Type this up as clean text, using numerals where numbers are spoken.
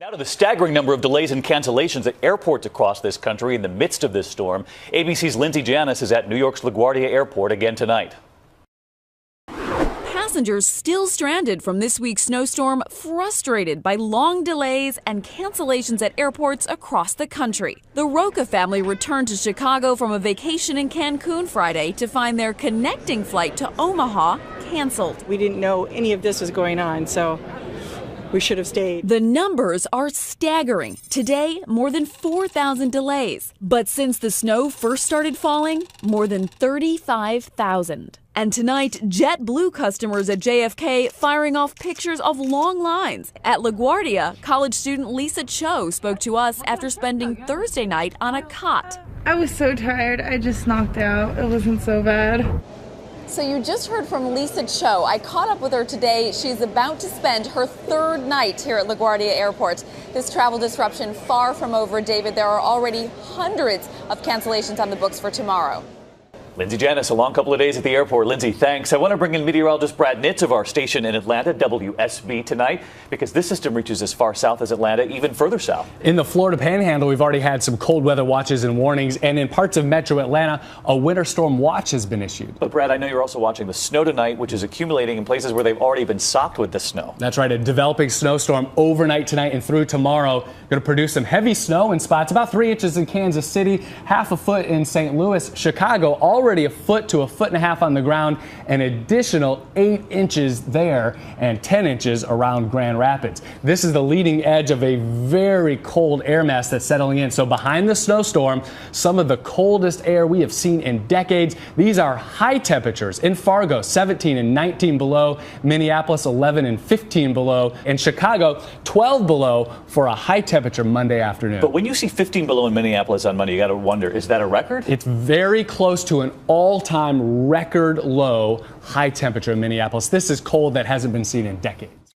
Now to the staggering number of delays and cancellations at airports across this country in the midst of this storm. ABC's Lindsay Janis is at New York's LaGuardia Airport again tonight. Passengers still stranded from this week's snowstorm, frustrated by long delays and cancellations at airports across the country. The Roca family returned to Chicago from a vacation in Cancun Friday to find their connecting flight to Omaha canceled. We didn't know any of this was going on, so we should have stayed. The numbers are staggering. Today, more than 4,000 delays. But since the snow first started falling, more than 35,000. And tonight, JetBlue customers at JFK firing off pictures of long lines. At LaGuardia, college student Lisa Cho spoke to us after spending Thursday night on a cot. I was so tired, I just knocked out. It wasn't so bad. So you just heard from Lisa Cho. I caught up with her today. She's about to spend her third night here at LaGuardia Airport. This travel disruption far from over, David. There are already hundreds of cancellations on the books for tomorrow. Lindsay Janis, a long couple of days at the airport. Lindsay, thanks. I want to bring in meteorologist Brad Nitz of our station in Atlanta, WSB, tonight, because this system reaches as far south as Atlanta, even further south. In the Florida Panhandle, we've already had some cold weather watches and warnings, and in parts of metro Atlanta, a winter storm watch has been issued. But Brad, I know you're also watching the snow tonight, which is accumulating in places where they've already been socked with the snow. That's right. A developing snowstorm overnight tonight and through tomorrow. Going to produce some heavy snow in spots, about 3 inches in Kansas City, half a foot in St. Louis. Chicago, already a foot to a foot and a half on the ground, an additional 8 inches there and 10 inches around Grand Rapids. This is the leading edge of a very cold air mass that's settling in. So behind the snowstorm, some of the coldest air we have seen in decades. These are high temperatures in Fargo, 17 and 19 below, Minneapolis, 11 and 15 below, and Chicago, 12 below for a high temperature Monday afternoon. But when you see 15 below in Minneapolis on Monday, you got to wonder, is that a record? It's very close to an all-time record low high temperature in Minneapolis. This is cold that hasn't been seen in decades.